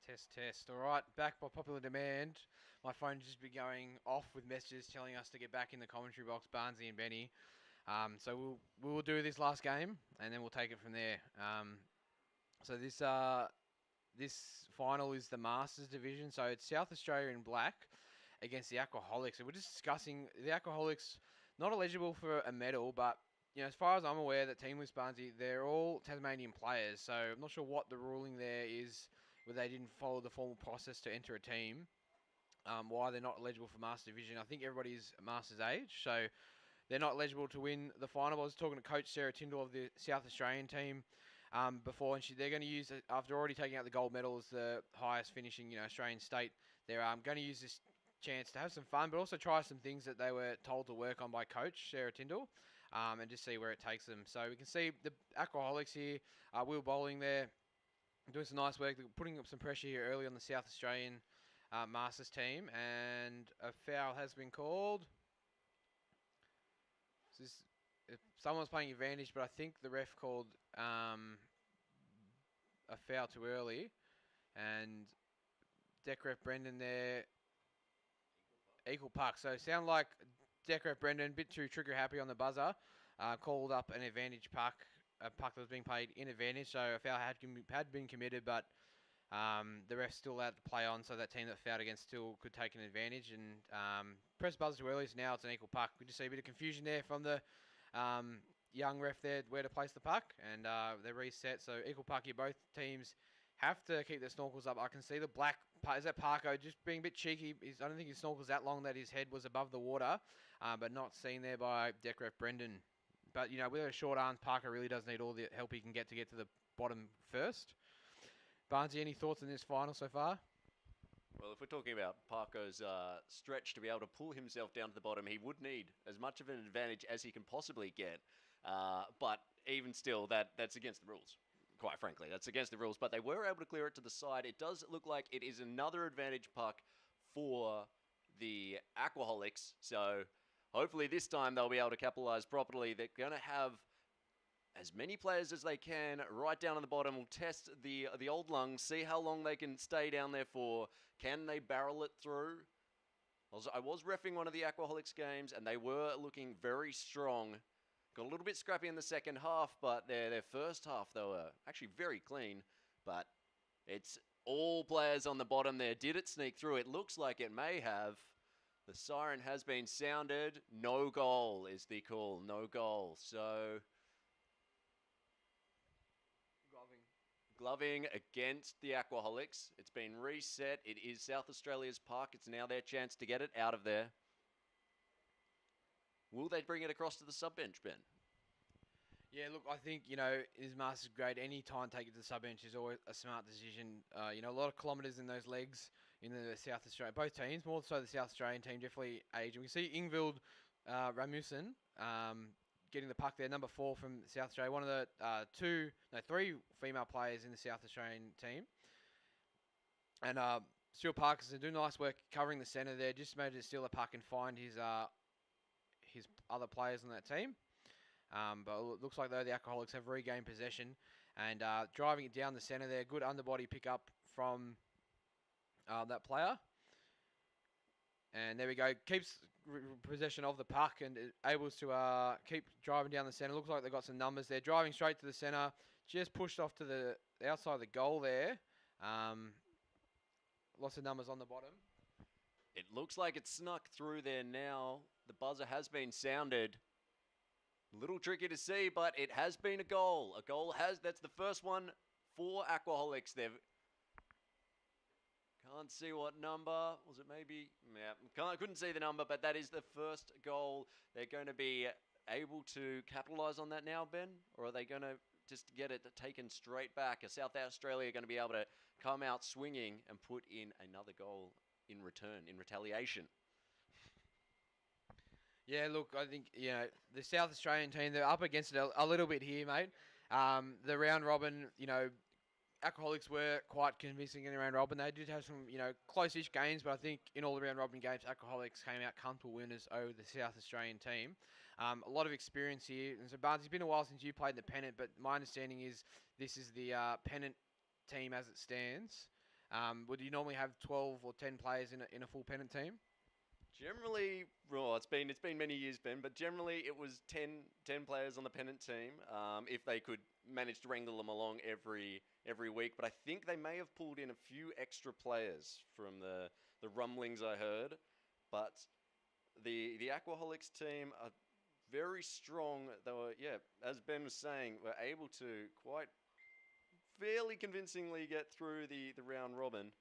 Test, test. All right, back by popular demand. My phone just been going off with messages telling us to get back in the commentary box, Barnesy and Benny. So we'll do this last game, and then we'll take it from there. So this final is the Masters division. So it's South Australia in black against the Aquaholics. And we're just discussing the Aquaholics, not eligible for a medal, but as far as I'm aware, that team list, Barnesy, they're all Tasmanian players. So I'm not sure what the ruling there is, where they didn't follow the formal process to enter a team. Why they're not eligible for Master Division. I think everybody's Masters age, so they're not eligible to win the final. I was talking to Coach Sarah Tyndall of the South Australian team before, and they're going to use it, after already taking out the gold medal as the highest finishing Australian state. They're going to use this chance to have some fun, but also try some things that they were told to work on by Coach Sarah Tyndall, and just see where it takes them. So we can see the Aquaholics here, Will Bowling there, doing some nice work, putting up some pressure here early on the South Australian Masters team, and a foul has been called. Someone's playing advantage, but I think the ref called a foul too early, and deck ref Brendan there, equal puck. So sound like deck ref Brendan, a bit too trigger happy on the buzzer, called up an advantage puck, a puck that was being played in advantage. So a foul had been committed, but the ref's still allowed to play on, so that team that fouled against still could take an advantage. And press buzzer too early, so now it's an equal puck. We just see a bit of confusion there from the young ref there, where to place the puck, and they're reset. So equal puck here. Both teams have to keep their snorkels up. I can see the black, is that Parko, just being a bit cheeky. I don't think his snorkel's that long that his head was above the water, but not seen there by deck ref Brendan. But, with a short arm, Parker really does need all the help he can get to the bottom first. Barnesy, any thoughts on this final so far? Well, if we're talking about Parko's stretch to be able to pull himself down to the bottom, he would need as much of an advantage as he can possibly get. But even still, that's against the rules. Quite frankly, that's against the rules. But they were able to clear it to the side. It does look like it is another advantage puck for the Aquaholics. So hopefully this time they'll be able to capitalize properly. They're going to have as many players as they can right down on the bottom. Will test the old lungs, see how long they can stay down there for. Can they barrel it through? I was reffing one of the Aquaholics games, and they were looking very strong. Got a little bit scrappy in the second half, but their first half, they were actually very clean. But it's all players on the bottom there. Did it sneak through? It looks like it may have. The siren has been sounded. No goal is the call. No goal. So Gloving against the Aquaholics. It's been reset. It is South Australia's puck. It's now their chance to get it out of there. Will they bring it across to the sub-bench, Ben? Yeah, look, I think, his Masters grade, any time take it to the sub-bench is always a smart decision. A lot of kilometres in those legs in the South Australia, both teams, more so the South Australian team, definitely age. And we see Ingvild Ramussen getting the puck there, number 4 from South Australia, one of the 3 female players in the South Australian team. And Stuart Parkinson doing nice work covering the centre there, just managed to steal the puck and find his other players on that team. But it looks like, though, the Aquaholics have regained possession and driving it down the centre there. Good underbody pickup from that player. And there we go. Keeps possession of the puck and able to keep driving down the centre. Looks like they've got some numbers there. Driving straight to the centre. Just pushed off to the outside of the goal there. Lots of numbers on the bottom. It looks like it's snuck through there now. The buzzer has been sounded. A little tricky to see, but it has been a goal. That's the first one for Aquaholics. Can't see what number. Was it maybe? Yeah, couldn't see the number, but that is the first goal. They're going to be able to capitalize on that now, Ben? Or are they going to just get it taken straight back? Is South Australia going to be able to come out swinging and put in another goal in return, in retaliation? Yeah, look, I think, the South Australian team, they're up against it a little bit here, mate. The round robin, Aquaholics were quite convincing in the round robin. They did have some, close-ish games, but I think in all the round robin games, Aquaholics came out comfortable winners over the South Australian team. A lot of experience here. And so, Barnes, it's been a while since you played in the pennant, but my understanding is this is the pennant team as it stands. Would you normally have 12 or 10 players in a full pennant team? Generally, well, it's been many years, Ben, but generally it was 10 players on the pennant team. If they could manage to wrangle them along every week, but I think they may have pulled in a few extra players from the rumblings I heard. But the Aquaholics team are very strong. They were, yeah, as Ben was saying, were able to quite fairly convincingly get through the round robin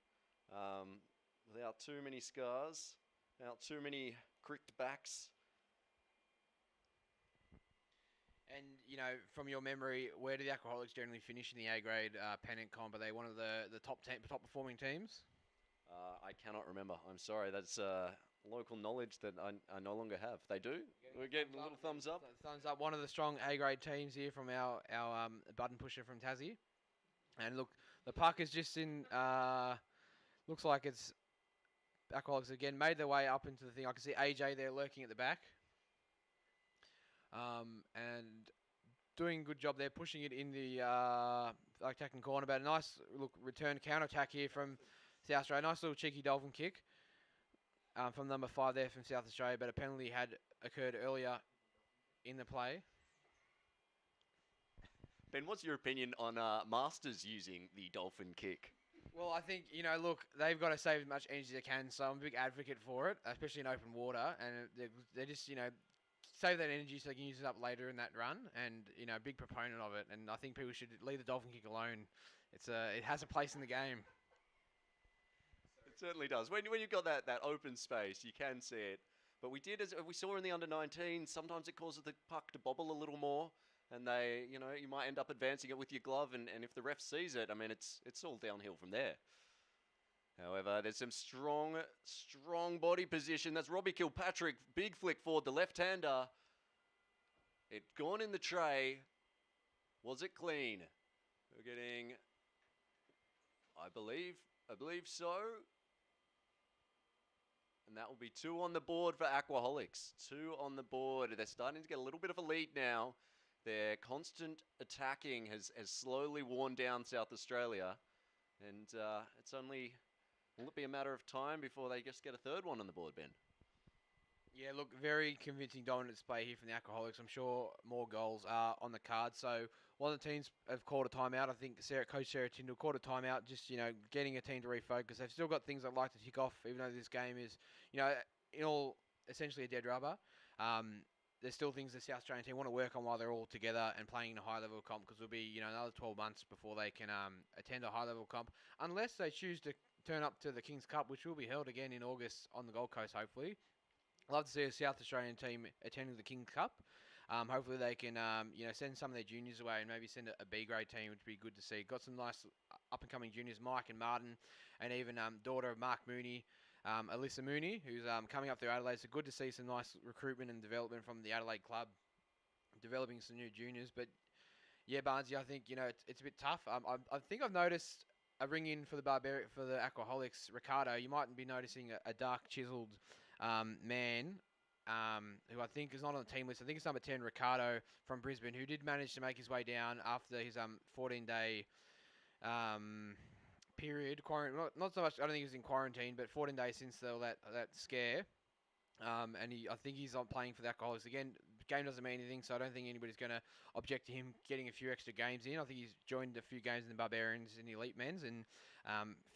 without too many scars, without too many cricked backs. And from your memory, where do the Alcoholics generally finish in the A grade pennant comp? Are they one of the top performing teams? I cannot remember. I'm sorry. That's local knowledge that I no longer have. They do. We're getting a little thumbs up. Thumbs up. One of the strong A grade teams here from our button pusher from Tassie. And look, the puck is just in. Looks like it's Aquaholics again made their way up into the thing. I can see AJ there lurking at the back. And doing a good job there, pushing it in the attacking corner. But a nice return counter attack here from South Australia. Nice little cheeky dolphin kick from number 5 there from South Australia. But a penalty had occurred earlier in the play. Ben, what's your opinion on Masters using the dolphin kick? Well, I think, look, they've got to save as much energy as they can, so I'm a big advocate for it, especially in open water, and they just, save that energy so they can use it up later in that run, and, a big proponent of it, and I think people should leave the dolphin kick alone. It has a place in the game. It certainly does. When you've got that open space, you can see it. But we did, as we saw in the under-19, sometimes it causes the puck to bobble a little more. And you might end up advancing it with your glove, and if the ref sees it, I mean, it's all downhill from there. However, there's some strong body position. That's Robbie Kilpatrick, big flick forward, the left-hander. It gone in the tray. Was it clean? We're getting, I believe so. And that will be 2 on the board for Aquaholics. 2 on the board. They're starting to get a little bit of a lead now. Their constant attacking has slowly worn down South Australia. And it's only, will it be a matter of time before they just get a 3rd one on the board, Ben? Yeah, look, very convincing dominant display here from the Aquaholics. I'm sure more goals are on the card. So one of the teams have called a timeout. I think Coach Sarah Tyndall called a timeout, just, getting a team to refocus. They've still got things I'd like to tick off, even though this game is, in all, essentially a dead rubber. There's still things the South Australian team want to work on while they're all together and playing in a high-level comp, because it'll be, another 12 months before they can attend a high-level comp, unless they choose to turn up to the Kings Cup, which will be held again in August on the Gold Coast, hopefully. I'd love to see a South Australian team attending the Kings Cup. Hopefully they can, send some of their juniors away and maybe send a B-grade team, which would be good to see. Got some nice up-and-coming juniors, Mike and Martin, and even daughter of Mark Mooney, Alyssa Mooney, who's coming up through Adelaide. So good to see some nice recruitment and development from the Adelaide club, developing some new juniors. But yeah, Barnesy, I think it's a bit tough. I think I've noticed a ring in for the Aquaholics, Ricardo. You might be noticing a dark chiseled man who I think is not on the team list. I think it's number 10, Ricardo from Brisbane, who did manage to make his way down after his 14-day period. Not so much, I don't think he was in quarantine, but 14 days since that scare. And I think he's on playing for the Alcoholics. Again, the game doesn't mean anything, so I don't think anybody's going to object to him getting a few extra games in. I think he's joined a few games in the Barbarians in the Elite Men's and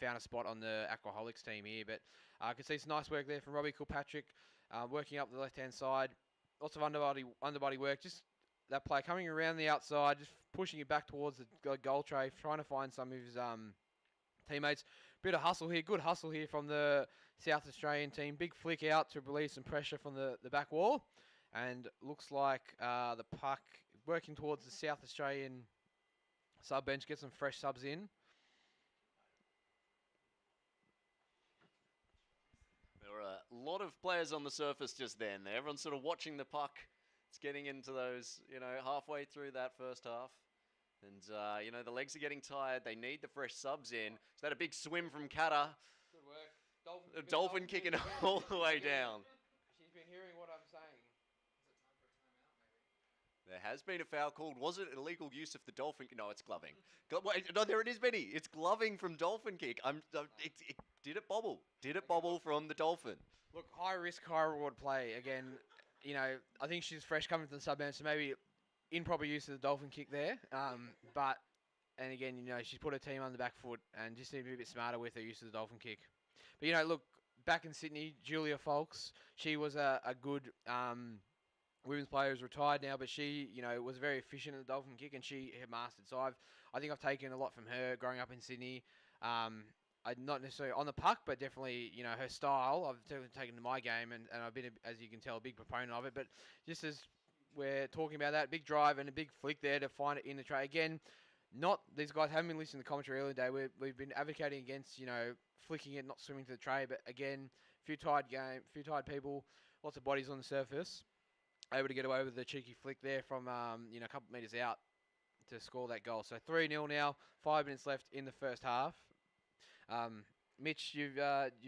found a spot on the Aquaholics team here. But I can see some nice work there from Robbie Kilpatrick, working up the left-hand side. Lots of underbody work. Just that play coming around the outside, just pushing it back towards the goal tray, trying to find some of his teammates. Bit of hustle here. Good hustle here from the South Australian team. Big flick out to relieve some pressure from the back wall. And looks like the puck working towards the South Australian sub bench. Get some fresh subs in. There were a lot of players on the surface just then. Everyone's sort of watching the puck. It's getting into those, halfway through that first half. And, the legs are getting tired. They need the fresh subs in. Is that a big swim from Kata? Good work. Dolphin kicking all the way down. She's been hearing what I'm saying. There has been a foul called. Was it illegal use of the dolphin? No, it's gloving. Wait, no, there it is, Benny. It's gloving from dolphin kick. Did it bobble? Did it bobble from the dolphin? Look, high risk, high reward play. Again, I think she's fresh coming from the sub bench, so maybe improper use of the dolphin kick there. And again, she's put her team on the back foot and just need to be a bit smarter with her use of the dolphin kick. But, look, back in Sydney, Julia Folks, she was a good women's player who's retired now, but she, was very efficient at the dolphin kick and she had mastered. So I think I've taken a lot from her growing up in Sydney. I'm not necessarily on the puck, but definitely, her style I've definitely taken to my game, and I've been, as you can tell, a big proponent of it. But just as we're talking about that, big drive and a big flick there to find it in the tray. Again, these guys haven't been listening to the commentary earlier today. We've been advocating against, flicking it, not swimming to the tray. But again, few tired people, lots of bodies on the surface, able to get away with the cheeky flick there from, a couple of metres out to score that goal. So 3-0 now, 5 minutes left in the first half. Mitch, you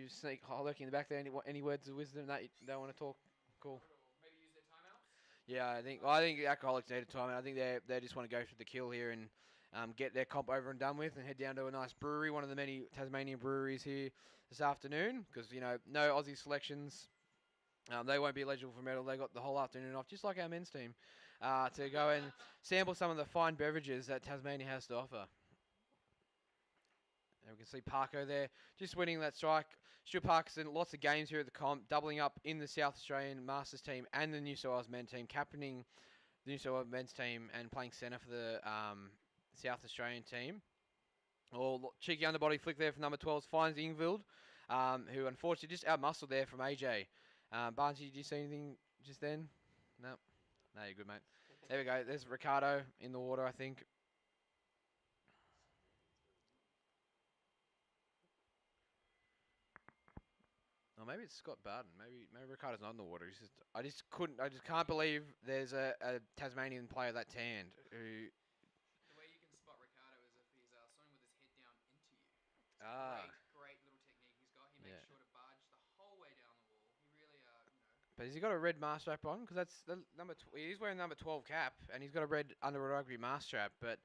sneak lurking in the back there. Any words of wisdom that you don't want to talk? Cool. Maybe use their timeouts. Yeah, I think Aquaholics need a timeout. I think they just want to go for the kill here and get their comp over and done with and head down to a nice brewery, one of the many Tasmanian breweries here this afternoon. Because no Aussie selections, they won't be eligible for medal. They got the whole afternoon off, just like our men's team, to go and sample some of the fine beverages that Tasmania has to offer. And we can see Parko there, just winning that strike. Stuart Parker's in lots of games here at the comp, doubling up in the South Australian Masters team and the New South Wales men's team, captaining the New South Wales men's team and playing centre for the South Australian team. Cheeky underbody flick there from number 12 finds Ingvild, who unfortunately just outmuscled there from AJ. Barnesy, did you see anything just then? No, you're good, mate. There we go. There's Ricardo in the water, I think. Or maybe it's Scott Barton. Maybe Ricardo's not in the water. I just can't believe there's a Tasmanian player that tanned who. The way you can spot Ricardo is if he's swimming with his head down into you. Great little technique he's got. He makes sure to barge the whole way down the wall. He really, But has he got a red mask strap on? Because that's the he's wearing number 12 cap, and he's got a red under rugby mask strap. But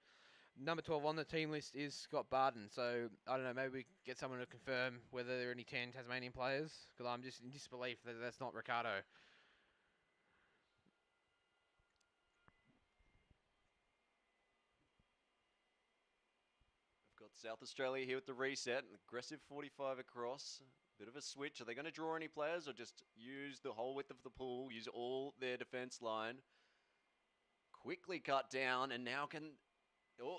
number 12 on the team list is Scott Barton. So I don't know. Maybe we get someone to confirm whether there are any 10 Tasmanian players. Because I'm just in disbelief that that's not Ricardo. We've got South Australia here with the reset. An aggressive 45 across. Bit of a switch. Are they going to draw any players or just use the whole width of the pool, use all their defence line? Quickly cut down, and now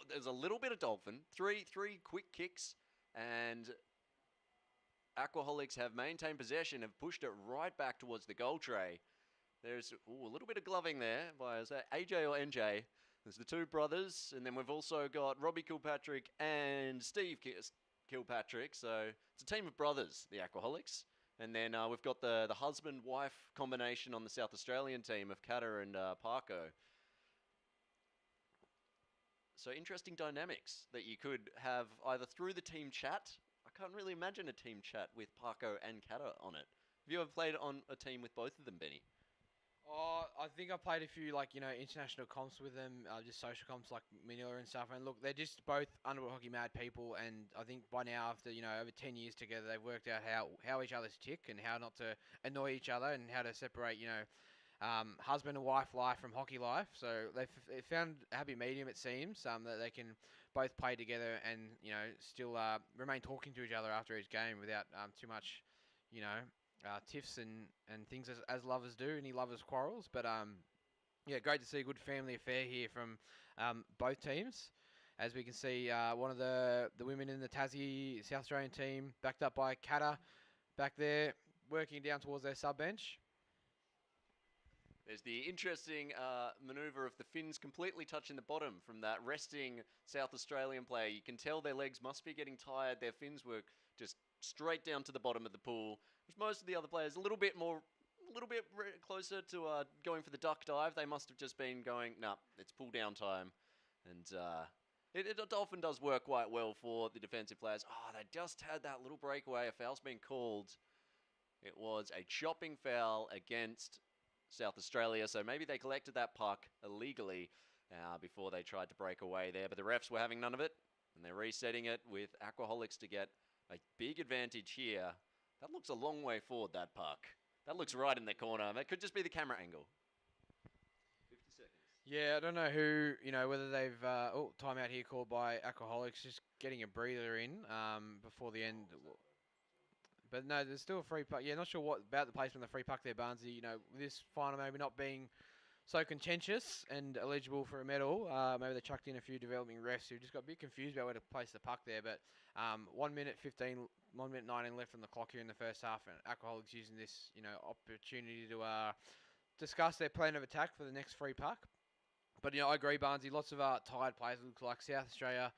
there's a little bit of dolphin. Three quick kicks, and Aquaholics have maintained possession, have pushed it right back towards the goal tray. There's a little bit of gloving there by AJ or NJ. There's the two brothers, and then we've also got Robbie Kilpatrick and Steve Kilpatrick. So it's a team of brothers, the Aquaholics. And then we've got the husband-wife combination on the South Australian team of Kata and Parko. So interesting dynamics that you could have either through the team chat. I can't really imagine a team chat with Parko and Kata on it. Have you ever played on a team with both of them, Benny? I think I played a few international comps with them, just social comps like Manila and stuff. And look, they're just both underwater hockey mad people. And I think by now, after over 10 years together, they've worked out how each other's tick and how not to annoy each other and how to separate husband and wife life from hockey life. So they've found a happy medium, it seems, that they can both play together and still remain talking to each other after each game without too much tiffs and things as lovers do, any lovers quarrels. But great to see a good family affair here from both teams. As we can see, one of the women in the Tassie South Australian team, backed up by Kata, back there working down towards their sub bench. There's the interesting manoeuvre of the fins completely touching the bottom from that resting South Australian player. You can tell their legs must be getting tired. Their fins were just straight down to the bottom of the pool. Which most of the other players a little bit closer to going for the duck dive. They must have just been going, nah, it's pull down time. And it often does work quite well for the defensive players. Oh, they just had that little breakaway. A foul's been called. It was a chopping foul against South Australia, so maybe they collected that puck illegally before they tried to break away there. But the refs were having none of it, and they're resetting it with Aquaholics to get a big advantage here. That looks a long way forward, that puck. That looks right in the corner. That could just be the camera angle. 50 seconds. Yeah, I don't know who, whether they've, timeout here called by Aquaholics, just getting a breather in before the end. But no, there's still a free puck. Yeah, not sure what about the placement of the free puck there, Barnesy. This final maybe not being so contentious and eligible for a medal. Maybe they chucked in a few developing refs who just got a bit confused about where to place the puck there. But 1 minute 15, 1 minute 19 left on the clock here in the first half, and Aquaholics using this, opportunity to discuss their plan of attack for the next free puck. But I agree, Barnesy. Lots of tired players. It looks like South Australia.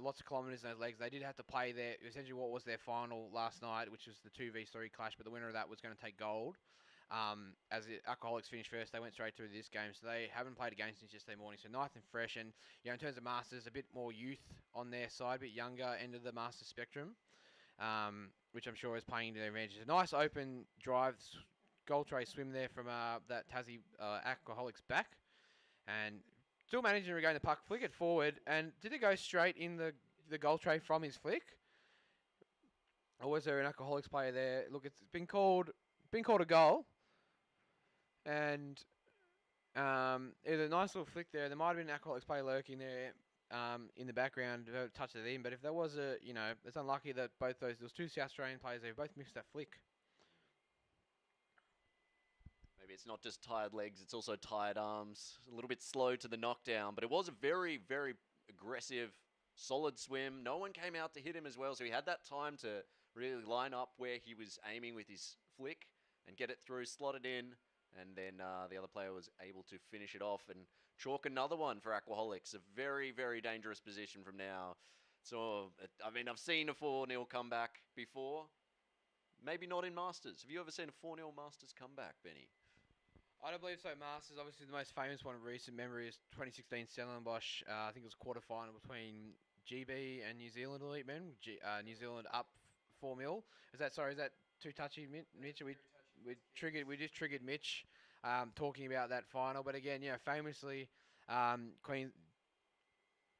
Lots of kilometres in those legs. They did have to play essentially what was their final last night, which was the 2v3 clash, but the winner of that was going to take gold. As the Alcoholics finished first, they went straight through this game, so they haven't played a game since yesterday morning, so nice and fresh. And, in terms of Masters, a bit more youth on their side, a bit younger end of the Masters spectrum, which I'm sure is playing to their advantage. A nice open drive, goal tray swim there from that Tassie Alcoholics back, and still managing to regain the puck, flick it forward, and did it go straight in the goal tray from his flick? Or was there an Alcoholics player there? Look, it's been called a goal, and it was a nice little flick there. There might have been an Alcoholics player lurking there in the background to touch it in, but if there was it's unlucky that there was two South Australian players there who both missed that flick. Maybe it's not just tired legs, it's also tired arms. A little bit slow to the knockdown, but it was a very, very aggressive, solid swim. No one came out to hit him as well, so he had that time to really line up where he was aiming with his flick and get it through, slot it in, and then the other player was able to finish it off and chalk another one for Aquaholics. A very, very dangerous position from now. So, I've seen a 4-0 comeback before. Maybe not in Masters. Have you ever seen a 4-0 Masters comeback, Benny? I don't believe so. Masters, obviously the most famous one of recent memory is 2016 Stellenbosch. I think it was quarterfinal between GB and New Zealand elite men. New Zealand up 4-0. Is that too touchy, Mitch? We just triggered Mitch talking about that final. But again, famously, Queen.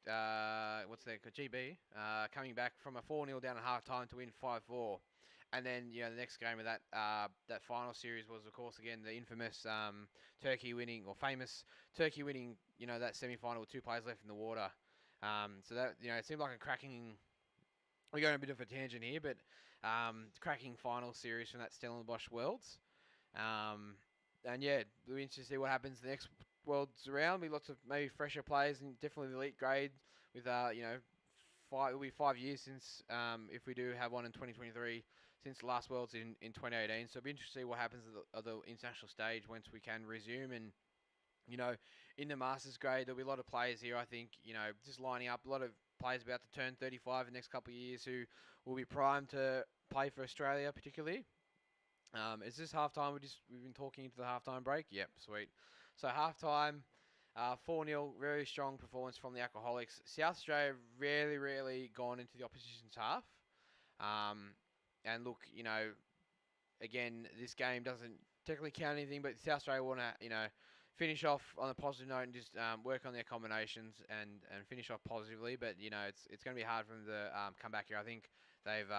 GB coming back from a 4-0 down at half time to win 5-4. And then, the next game of that final series was, of course, again, the infamous famous Turkey winning, that semi-final with 2 players left in the water. So that, it seemed like a cracking... We're going a bit of a tangent here, but cracking final series from that Stellenbosch Worlds. And yeah, we'll be interested to see what happens the next Worlds around. Be lots of maybe fresher players and definitely the elite grade with, it'll be 5 years since, if we do have one in 2023, since the last Worlds in 2018. So it'll be interesting to see what happens at the international stage once we can resume. And, in the Masters grade, there'll be a lot of players here, I think, just lining up. A lot of players about to turn 35 in the next couple of years who will be primed to play for Australia, particularly. Is this halftime? We've been talking into the halftime break? Yep, sweet. So halftime, 4-0, very strong performance from the Aquaholics. South Australia rarely gone into the opposition's half. And look, again, this game doesn't technically count anything, but South Australia want to, finish off on a positive note and just work on their combinations and finish off positively. But, it's going to be hard for them to come back here. I think they've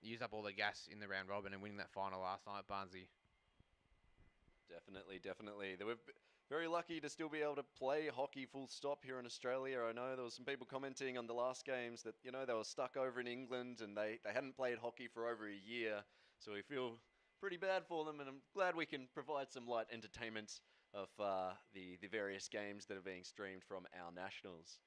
used up all the gas in the round robin and winning that final last night, Barnesy. Definitely. They were very lucky to still be able to play hockey full stop here in Australia. I know there was some people commenting on the last games that, they were stuck over in England and they hadn't played hockey for over a year. So we feel pretty bad for them, and I'm glad we can provide some light entertainment of the various games that are being streamed from our nationals.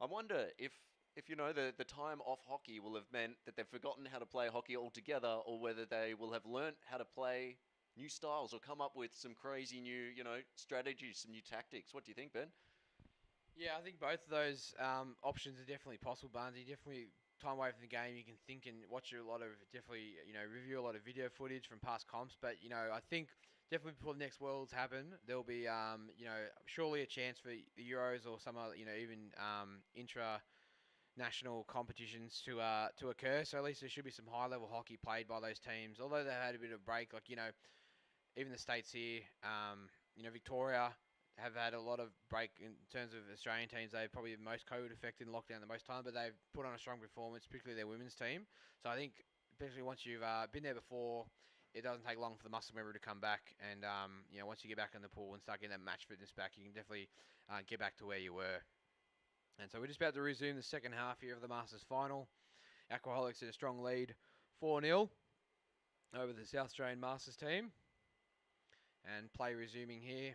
I wonder if the time off hockey will have meant that they've forgotten how to play hockey altogether, or whether they will have learnt how to play new styles or come up with some crazy new, strategies, some new tactics. What do you think, Ben? Yeah, I think both of those options are definitely possible, Barnesy. Definitely time away from the game, you can think and watch a lot of, review a lot of video footage from past comps. But, I think definitely before the next Worlds happen, there'll be, surely a chance for the Euros or some other, even intra-national competitions to occur. So at least there should be some high-level hockey played by those teams. Although they had a bit of a break, even the states here, Victoria have had a lot of break in terms of Australian teams. They're probably the most COVID affected and locked down the most time, but they've put on a strong performance, particularly their women's team. So I think, especially once you've been there before, it doesn't take long for the muscle memory to come back. And, once you get back in the pool and start getting that match fitness back, you can definitely get back to where you were. And so we're just about to resume the second half here of the Masters final. Aquaholics in a strong lead, 4-0 over the South Australian Masters team. And play resuming here.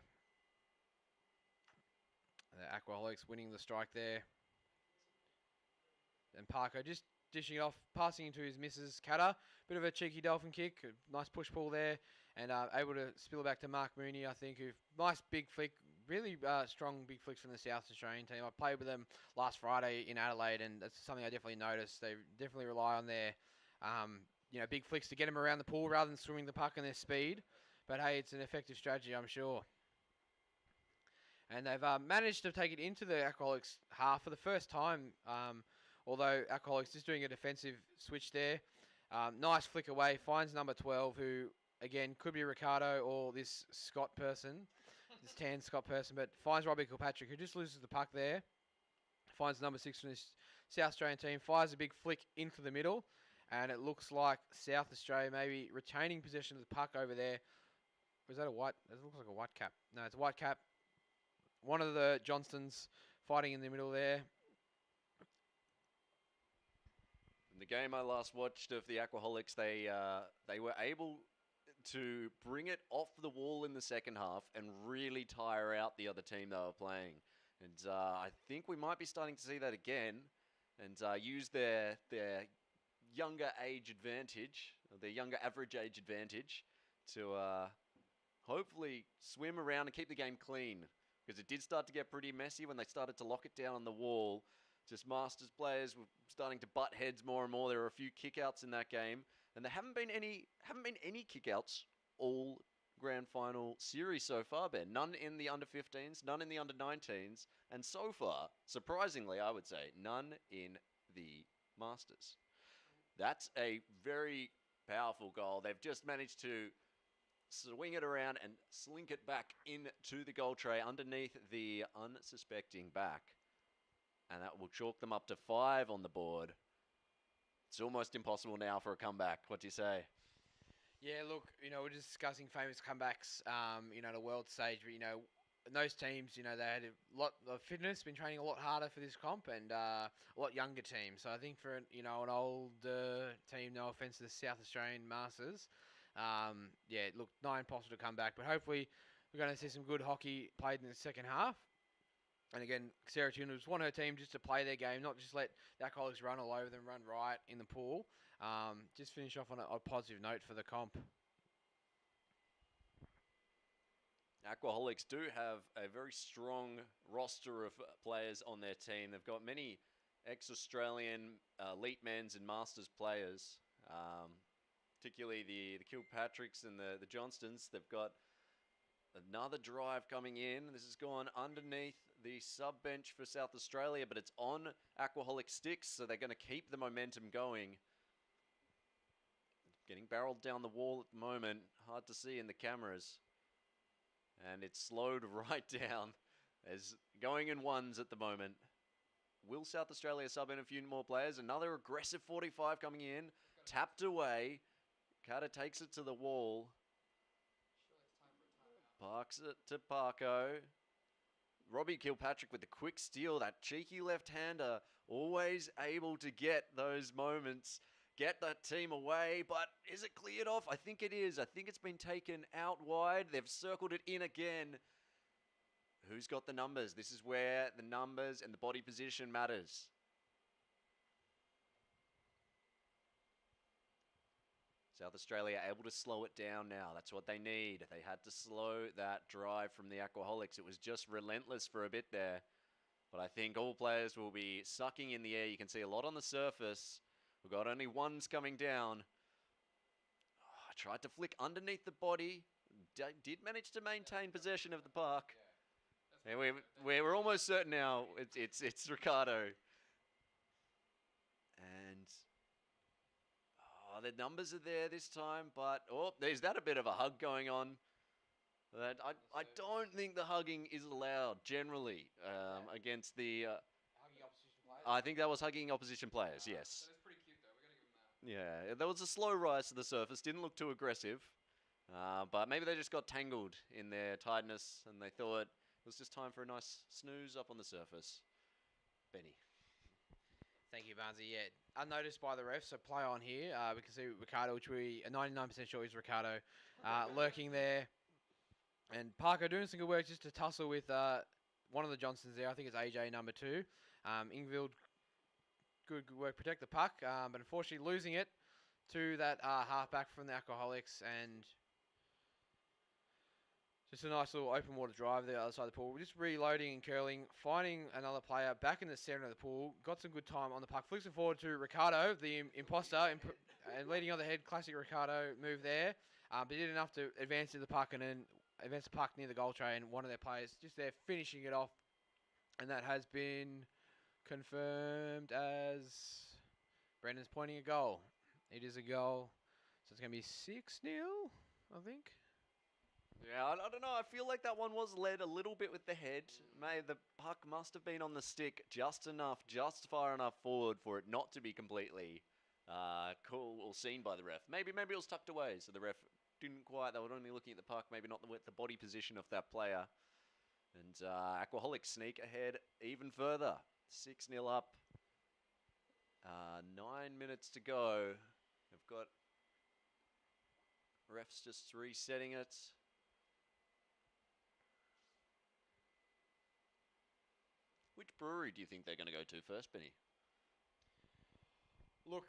The Aquaholics winning the strike there. And Parker just dishing it off, passing into his missus, Katter. Bit of a cheeky dolphin kick, a nice push pull there. And able to spill it back to Mark Mooney, I think. Nice big flick, really strong big flicks from the South Australian team. I played with them last Friday in Adelaide, and that's something I definitely noticed. They definitely rely on their big flicks to get them around the pool rather than swimming the puck and their speed. But hey, it's an effective strategy, I'm sure. And they've managed to take it into the Aquaholics half for the first time, although Aquaholics is doing a defensive switch there. Nice flick away, finds number 12, who, again, could be Ricardo or this Scott person, this tan Scott person, but finds Robbie Kilpatrick, who just loses the puck there. Finds number 6 from this South Australian team, fires a big flick into the middle, and it looks like South Australia maybe retaining possession of the puck over there. Was that a white? It looks like a white cap. No, it's a white cap. One of the Johnstons fighting in the middle there. In the game I last watched of the Aquaholics, they were able to bring it off the wall in the second half and really tire out the other team they were playing. And I think we might be starting to see that again and use their younger age advantage, or their younger average age advantage, to hopefully swim around and keep the game clean. Because it did start to get pretty messy when they started to lock it down on the wall. Just Masters players were starting to butt heads more and more. There were a few kickouts in that game, and there haven't been any kickouts all grand final series so far, Ben. None in the under 15s, none in the under 19s, and so far, surprisingly, I would say, none in the Masters. That's a very powerful goal. They've just managed to swing it around and slink it back into the goal tray underneath the unsuspecting back. And that will chalk them up to 5 on the board. It's almost impossible now for a comeback. What do you say? Yeah, look, we're just discussing famous comebacks, the world stage. But, those teams, they had a lot of fitness, been training a lot harder for this comp, and a lot younger teams. So I think for, an older team, no offence to the South Australian Masters, look, not impossible to come back. But hopefully we're going to see some good hockey played in the second half. And again, Sarah Tuna want her team just to play their game, not just let the Aquaholics run all over them, run right in the pool. Just finish off on a positive note for the comp. Aquaholics do have a very strong roster of players on their team. They've got many ex-Australian elite men's and masters players, particularly the Kilpatricks and the Johnstons. They've got another drive coming in. This has gone underneath the sub-bench for South Australia, but it's on Aquaholic sticks, so they're going to keep the momentum going. Getting barreled down the wall at the moment. Hard to see in the cameras. And it's slowed right down. As going in ones at the moment. Will South Australia sub in a few more players? Another aggressive 45 coming in. Tapped away. Carter takes it to the wall. Parks it to Parko. Robbie Kilpatrick with the quick steal. That cheeky left-hander. Always able to get those moments. Get that team away. But is it cleared off? I think it is. I think it's been taken out wide. They've circled it in again. Who's got the numbers? This is where the numbers and the body position matters. South Australia able to slow it down now. That's what they need. They had to slow that drive from the Aquaholics. It was just relentless for a bit there. But I think all players will be sucking in the air. You can see a lot on the surface. We've got only ones coming down. Oh, tried to flick underneath the body. Did manage to maintain possession of the puck. And we're almost certain now it's Ricardo. And the numbers are there this time, but is that a bit of a hug going on? That I don't think the hugging is allowed generally against the. Hugging opposition players. I think that was hugging opposition players. So Yes. that's pretty cute, though. We're going to give him that. Yeah, there was a slow rise to the surface. Didn't look too aggressive, but maybe they just got tangled in their tiredness and they thought it was just time for a nice snooze up on the surface. Benny. Thank you, Barnesy. Yeah, unnoticed by the refs, so play on here. We can see Ricardo, which we are 99% sure is Ricardo, lurking there. And Parker doing some good work just to tussle with one of the Johnsons there. I think it's AJ number 2. Ingvild, good work, protect the puck, but unfortunately losing it to that halfback from the Aquaholics, and just a nice little open water drive there, other side of the pool. Just reloading and curling, finding another player back in the center of the pool. Got some good time on the puck. Flicks it forward to Ricardo, the imposter, and leading on the head. Classic Ricardo move there. But did enough to advance to the puck and then advance the puck near the goal tray. And one of their players just there finishing it off. And that has been confirmed as Brendan's pointing a goal. It is a goal. So it's going to be 6-0, I think. Yeah, I don't know. I feel like that one was led a little bit with the head. The puck must have been on the stick just enough, just far enough forward for it not to be completely cool or seen by the ref. Maybe it was tucked away, so the ref didn't quite. They were only looking at the puck, maybe not the body position of that player. And Aquaholics sneak ahead even further. 6-0 up. 9 minutes to go. They've got refs just resetting it. Which brewery do you think they're going to go to first, Benny? Look,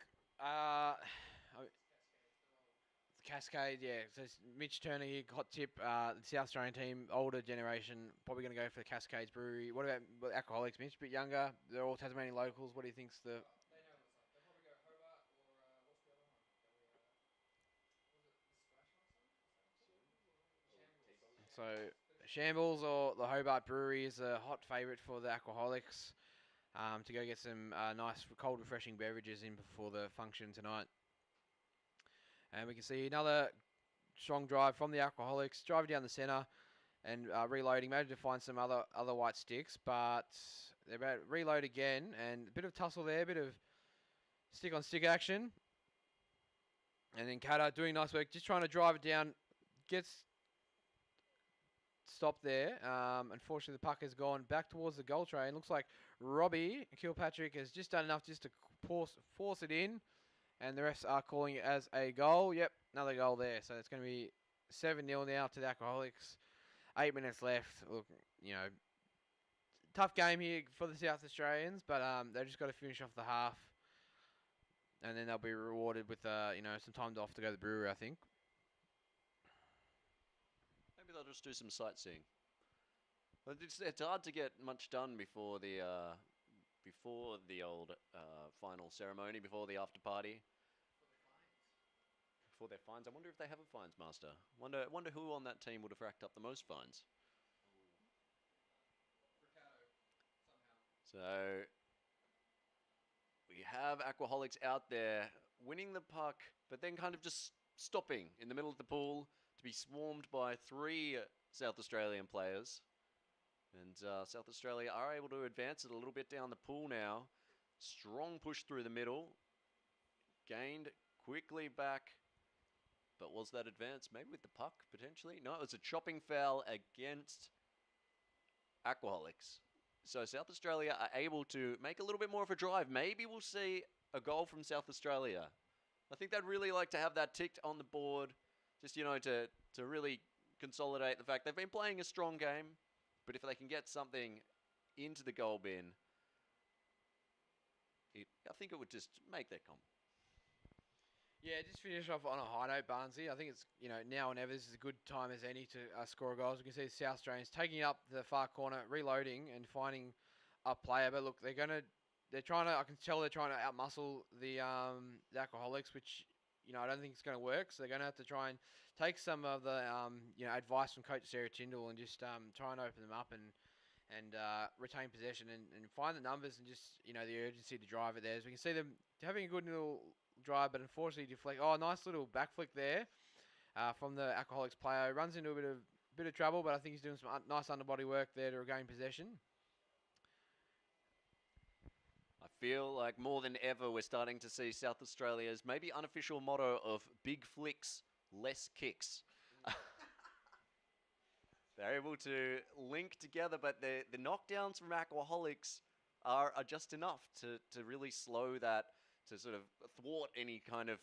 Cascade, yeah. So it's Mitch Turner here, hot tip. The South Australian team, older generation, probably going to go for the Cascades Brewery. What about Alcoholics, Mitch? A bit younger. They're all Tasmanian locals. What do you think's the... They know what's up. They'll probably go Hobart or what's the other one? Was it the Splash one? So Shambles or the Hobart Brewery is a hot favourite for the Aquaholics to go get some nice cold refreshing beverages in before the function tonight. And we can see another strong drive from the Aquaholics, driving down the centre and reloading, maybe to find some other white sticks, but they're about to reload again, and a bit of tussle there, a bit of stick-on-stick action. And then Kata doing nice work, just trying to drive it down, gets stopped there. Unfortunately, the puck has gone back towards the goal train. Looks like Robbie Kilpatrick has just done enough just to force it in. And the refs are calling it as a goal. Yep, another goal there. So it's going to be 7-0 now to the Alcoholics. 8 minutes left. Look, tough game here for the South Australians, but they've just got to finish off the half. And then they'll be rewarded with, some time off to go to the brewery, I think. Maybe they'll just do some sightseeing. But it's hard to get much done before the old final ceremony, before the after party. Before their fines. I wonder if they have a fines master. Wonder who on that team would have racked up the most fines. Ricardo, somehow. So we have Aquaholics out there winning the puck, but then kind of just stopping in the middle of the pool to be swarmed by 3 South Australian players. And South Australia are able to advance it a little bit down the pool now. Strong push through the middle. Gained quickly back. But was that advance? Maybe with the puck, potentially? No, it was a chopping foul against Aquaholics. So South Australia are able to make a little bit more of a drive. Maybe we'll see a goal from South Australia. I think they'd really like to have that ticked on the board. Just, to really consolidate the fact they've been playing a strong game. But if they can get something into the goal bin, I think it would just make their comp. Yeah, just finish off on a high note, Barnesy. I think it's, now or never, this is a good time as any to score goals. We can see the South Australians taking up the far corner, reloading and finding a player. But look, I can tell they're trying to outmuscle the Alcoholics, which, I don't think it's going to work. So they're going to have to try and take some of the, advice from Coach Sarah Tyndall and just try and open them up and retain possession and find the numbers and just, the urgency to drive it there. As we can see them having a good little drive, but unfortunately deflect. Oh, nice little back flick there from the Alcoholics player. Runs into a bit of bit of trouble, but I think he's doing some nice underbody work there to regain possession. I feel like more than ever we're starting to see South Australia's maybe unofficial motto of big flicks, less kicks. They're able to link together, but the knockdowns from Aquaholics are just enough to really slow that, to sort of thwart any kind of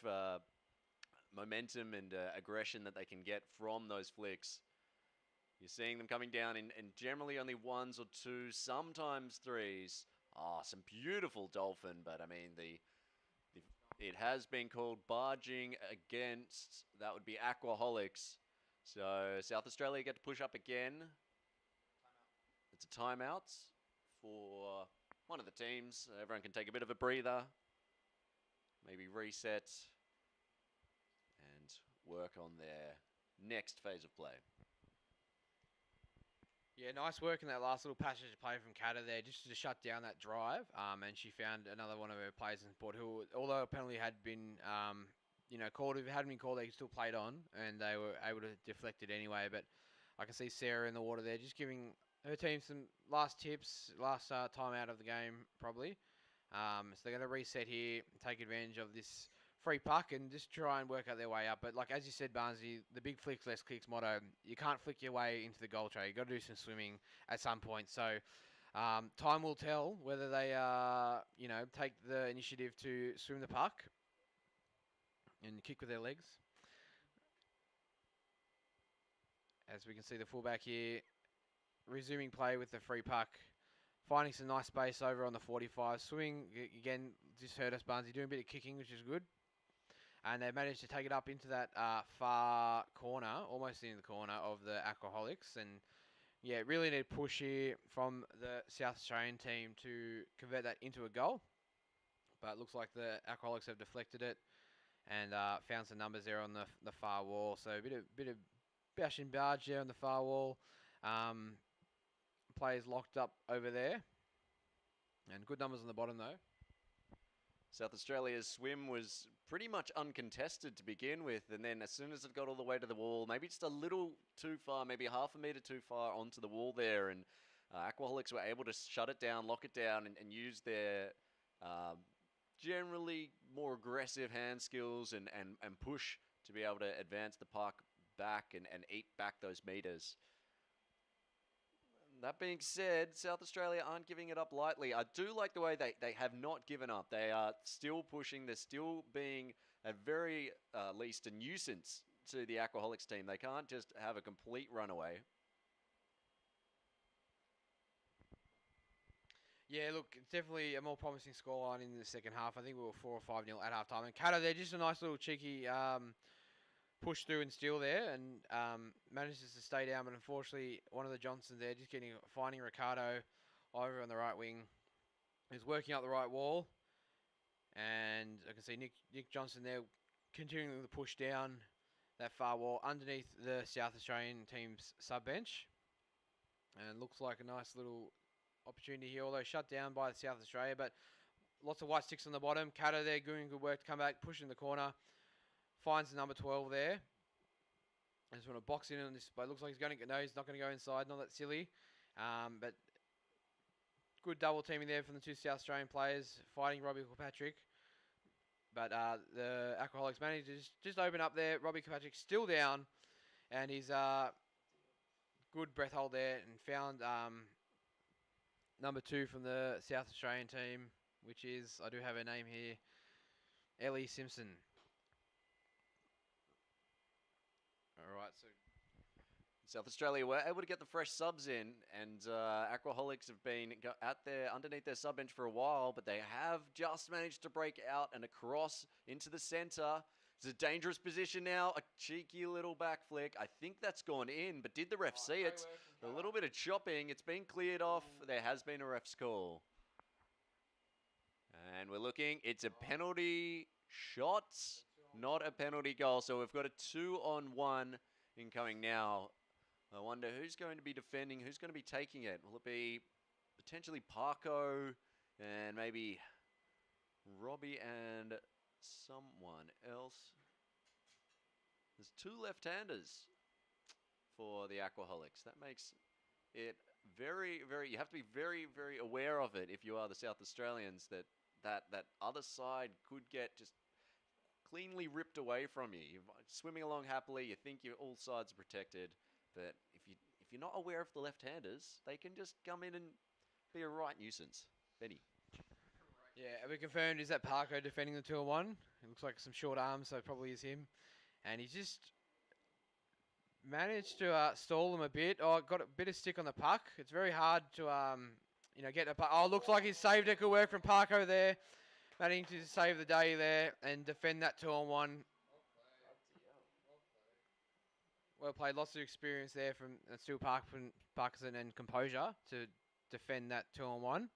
momentum and aggression that they can get from those flicks. You're seeing them coming down in generally only ones or twos, sometimes threes. Ah, some beautiful dolphin, but I mean it has been called barging against. That would be Aquaholics. So South Australia get to push up again. It's a timeout for one of the teams. Everyone can take a bit of a breather, maybe reset, and work on their next phase of play. Yeah, nice work in that last little passage of play from Kata there, just to shut down that drive. And she found another one of her players in support who, although a penalty had been, called, if it hadn't been called, they still played on, and they were able to deflect it anyway. But I can see Sarah in the water there, just giving her team some last tips, last time out of the game, probably. So they're going to reset here, take advantage of this free puck and just try and work out their way up. But like as you said, Barnsley, the big flicks, less kicks motto, you can't flick your way into the goal tray. You've got to do some swimming at some point. So time will tell whether they, take the initiative to swim the puck and kick with their legs. As we can see the fullback here, resuming play with the free puck. Finding some nice space over on the 45. Swimming, again, just heard us, Barnsley, doing a bit of kicking, which is good. And they've managed to take it up into that far corner, almost into the corner of the Aquaholics. And, yeah, really need a push here from the South Australian team to convert that into a goal. But it looks like the Aquaholics have deflected it and found some numbers there on the far wall. So a bit of bash and barge there on the far wall. Players locked up over there. And good numbers on the bottom, though. South Australia's swim was pretty much uncontested to begin with, and then as soon as it got all the way to the wall, maybe just a little too far, maybe half a metre too far onto the wall there, and Aquaholics were able to shut it down, lock it down, and use their generally more aggressive hand skills and push to be able to advance the puck back and eat back those meters. That being said, South Australia aren't giving it up lightly. I do like the way they have not given up. They are still pushing. They're still being, at very least, a nuisance to the Aquaholics team. They can't just have a complete runaway. Yeah, look, it's definitely a more promising scoreline in the second half. I think we were 4 or 5-0 at halftime. And Kata there, just a nice little cheeky push through and steal there, and manages to stay down. But unfortunately, one of the Johnsons there just finding Ricardo over on the right wing. He's working up the right wall, and I can see Nick Johnson there continuing the push down that far wall underneath the South Australian team's sub bench, and looks like a nice little opportunity here. Although shut down by South Australia, but lots of white sticks on the bottom. Kata there doing good work to come back, push in the corner. Finds the number 12 there. I just want to box in on this, but it looks like he's not going to go inside. Not that silly. But good double teaming there from the two South Australian players fighting Robbie Kilpatrick. But the Aquaholics managed to just open up there. Robbie Kilpatrick still down. And he's good breath hold there and found number 2 from the South Australian team, which is, I do have her name here, Ellie Simpson. Alright, so South Australia were able to get the fresh subs in, and Aquaholics have been underneath their sub bench for a while, but they have just managed to break out and across into the centre. It's a dangerous position now, a cheeky little back flick. I think that's gone in, but did the ref see it? A little bit of chopping. It's been cleared off. There has been a ref's call. And we're looking. It's a penalty shot, not a penalty goal. So we've got a 2-on-1 incoming now. I wonder who's going to be defending, who's going to be taking it. Will it be potentially Parko and maybe Robbie and someone else? There's 2 left-handers. for the Aquaholics. That makes it very, very. You have to be very, very aware of it if you are the South Australians. That other side could get just cleanly ripped away from you. You're swimming along happily. You think all sides are protected, but if you're not aware of the left-handers, they can just come in and be a right nuisance. Benny. Yeah, have we confirmed is that Parko defending the 2-on-1? It looks like some short arms, so it probably is him. And he just managed to stall him a bit. Oh, got a bit of stick on the puck. It's very hard to get the puck. Oh, looks like he saved it. Good work from Parko there. Managing to save the day there and defend that 2-on-1. Well played. Lots of experience there from Stu Parkinson and composure to defend that 2-on-1.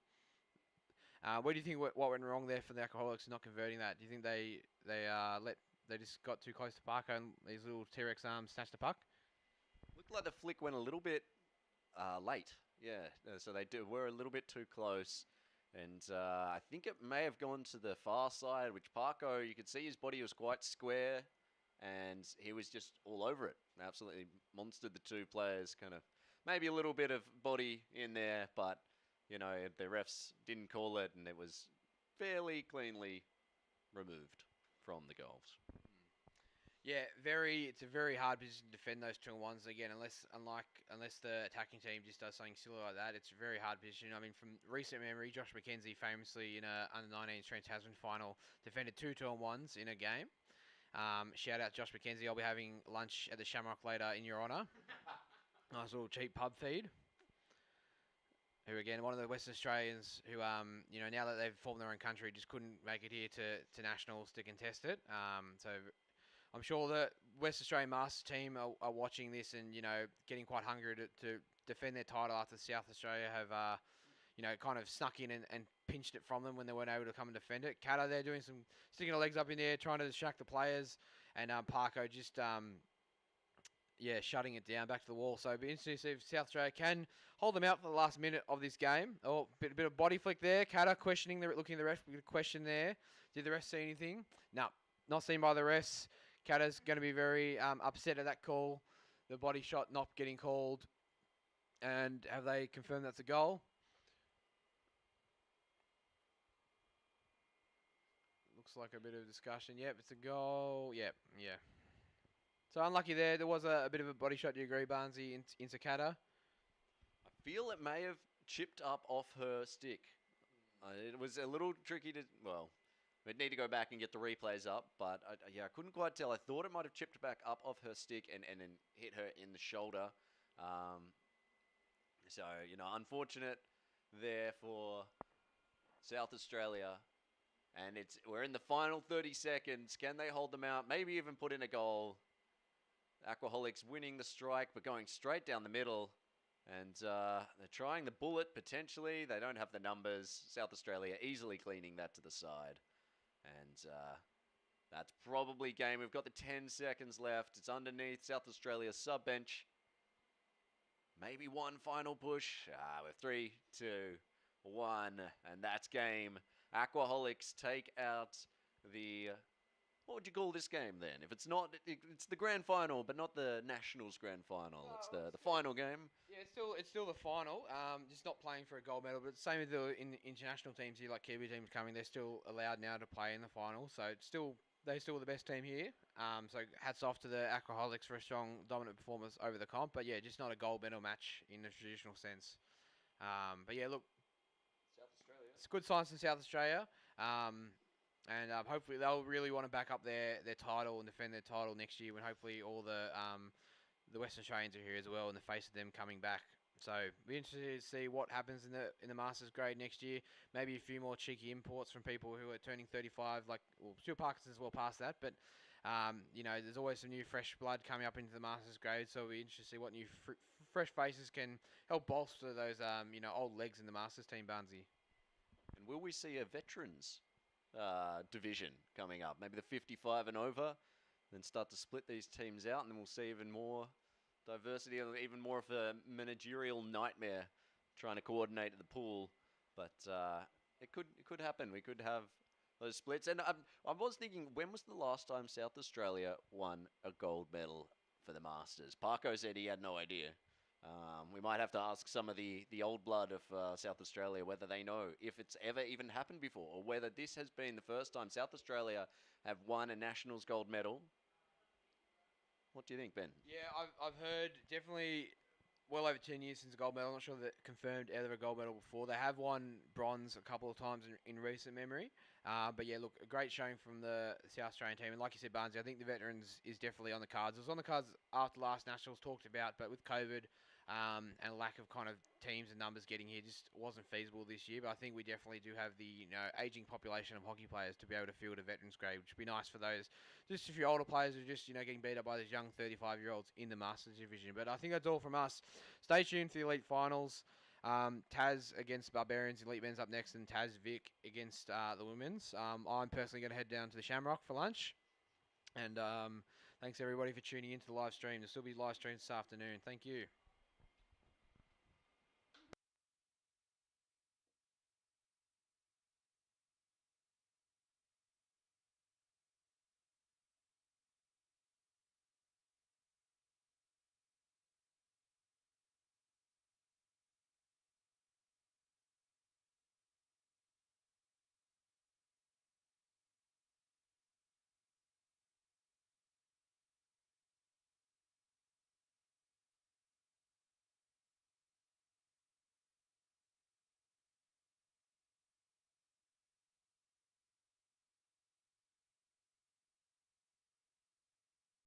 What do you think? What went wrong there for the Alcoholics not converting that? Do you think they just got too close to Parko and these little T-Rex arms snatched the puck? Looked like the flick went a little bit late. Yeah, so they were a little bit too close. And I think it may have gone to the far side, which Parko, you could see his body was quite square, and he was just all over it. Absolutely monstered the two players, kind of maybe a little bit of body in there, but, you know, the refs didn't call it, and it was fairly cleanly removed from the goals. Yeah, it's a very hard position to defend those 2-on-1s again, unless the attacking team just does something silly like that. It's a very hard position. I mean, from recent memory, Josh McKenzie famously in a under-19 Trans-Tasman final defended 2 2-on-1s in a game. Shout out Josh McKenzie. I'll be having lunch at the Shamrock later in your honour. Nice little cheap pub feed. Who again, one of the Western Australians who, now that they've formed their own country, just couldn't make it here to nationals to contest it. So I'm sure the West Australian Masters team are watching this and, getting quite hungry to defend their title after South Australia have, kind of snuck in and pinched it from them when they weren't able to come and defend it. Kata, they're doing some sticking their legs up in there, trying to distract the players, and Parko just, shutting it down back to the wall. So it'll be interesting to see if South Australia can hold them out for the last minute of this game. Oh, bit of body flick there. Kata looking at the ref. A question there. Did the ref see anything? No, not seen by the refs. Kata's going to be very upset at that call. The body shot not getting called. And have they confirmed that's a goal? Looks like a bit of discussion. Yep, it's a goal. Yep, yeah. So unlucky there. There was a bit of a body shot, do you agree, Barnesy, into Kata? I feel it may have chipped up off her stick. It was a little tricky to, we'd need to go back and get the replays up, but I couldn't quite tell. I thought it might have chipped back up off her stick and then hit her in the shoulder. So, unfortunate there for South Australia. And we're in the final 30 seconds. Can they hold them out? Maybe even put in a goal. Aquaholics winning the strike, but going straight down the middle. And they're trying the bullet, potentially. They don't have the numbers. South Australia easily cleaning that to the side. And that's probably game. We've got the 10 seconds left. It's underneath South Australia's sub-bench. Maybe one final push. With 3, 2, 1. And that's game. Aquaholics take out the... What would you call this game then? If it's not, it's the grand final, but not the Nationals grand final. It's the final game. Yeah, it's still the final. Just not playing for a gold medal, but same with the international teams here, like Kiwi teams coming. They're still allowed now to play in the final, so they're still the best team here. So hats off to the Aquaholics for a strong, dominant performance over the comp. But yeah, just not a gold medal match in the traditional sense. But yeah, look, South Australia. It's good signs in South Australia. And hopefully they'll really want to back up their title and defend their title next year when hopefully all the Western Australians are here as well in the face of them coming back. So be interested to see what happens in the Masters grade next year. Maybe a few more cheeky imports from people who are turning 35, Stuart Parkinson's well past that. But, there's always some new fresh blood coming up into the Masters grade. So it'll be interesting to see what new fresh faces can help bolster those, old legs in the Masters team, Barnesy. And will we see a veterans division coming up? Maybe the 55 and over, then start to split these teams out, and then we'll see even more diversity, even more of a managerial nightmare trying to coordinate the pool. But it could happen. We could have those splits. And I was thinking, when was the last time South Australia won a gold medal for the Masters. Parko said he had no idea. We might have to ask some of the old blood of South Australia whether they know if it's ever even happened before, or whether this has been the first time South Australia have won a Nationals gold medal. What do you think, Ben? Yeah, I've heard definitely well over 10 years since a gold medal. I'm not sure that confirmed either a gold medal before. They have won bronze a couple of times in recent memory. But yeah, look, a great showing from the South Australian team. And like you said, Barnsley, I think the veterans is definitely on the cards. It was on the cards after last Nationals talked about, but with COVID and a lack of kind of teams and numbers getting here, just wasn't feasible this year. But I think we definitely do have the aging population of hockey players to be able to field a veterans grade, which would be nice for those just a few older players who are just getting beat up by these young 35-year-olds in the Masters division. But I think that's all from us. Stay tuned for the Elite Finals. Taz against Barbarians, Elite Men's up next, and Taz Vic against the Women's. I'm personally going to head down to the Shamrock for lunch. And thanks everybody for tuning into the live stream. There'll still be live streams this afternoon. Thank you.